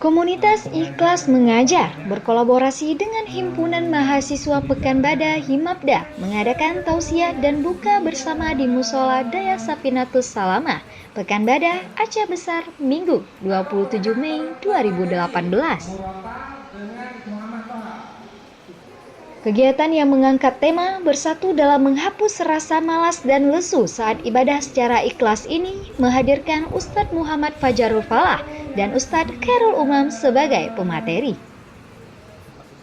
Komunitas Ikhlas Mengajar berkolaborasi dengan Himpunan Mahasiswa Pekanbadak Himapda mengadakan tausiah dan buka bersama di Musola Daya Safinatus Salamah, Pekanbadak, Aceh Besar, Minggu 27 Mei 2018. Kegiatan yang mengangkat tema bersatu dalam menghapus rasa malas dan lesu saat ibadah secara ikhlas ini menghadirkan Ustadz Muhammad Fajarul Falah dan Ustadz Khairul Umam sebagai pemateri.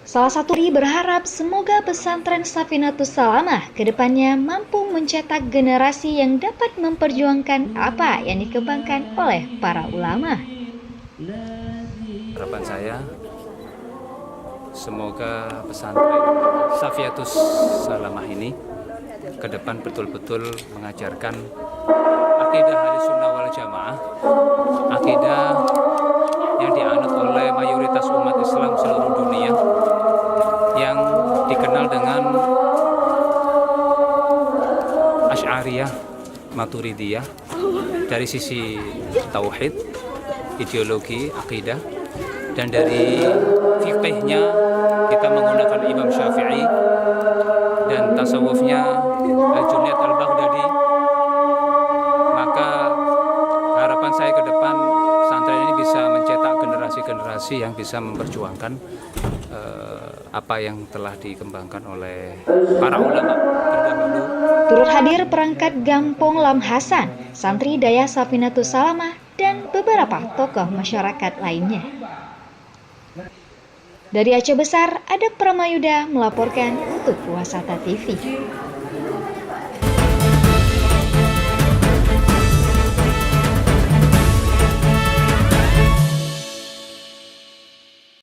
Salah satu berharap semoga pesantren Safinatus Salamah kedepannya mampu mencetak generasi yang dapat memperjuangkan apa yang dikembangkan oleh para ulama. Harapan saya, semoga pesantren Safinatus Salamah ini ke depan betul-betul mengajarkan akidah Ahlussunnah wal Jamaah, akidah yang dianut oleh mayoritas umat Islam seluruh dunia, yang dikenal dengan Asy'ariyah, Maturidiyah dari sisi tauhid, ideologi, akidah, dan dari fikihnya kita menggunakan Imam Syafi'i, dan tasawufnya Junaid al-Baghdadi. Maka harapan saya ke depan pesantren ini bisa mencetak generasi-generasi yang bisa memperjuangkan apa yang telah dikembangkan oleh para ulama terdahulu. Turut hadir perangkat Gampong Lam Hasan, santri Daya Safinatus Salamah, dan beberapa tokoh masyarakat lainnya. Dari Aceh Besar, Adak Pramayuda melaporkan untuk Wasata TV.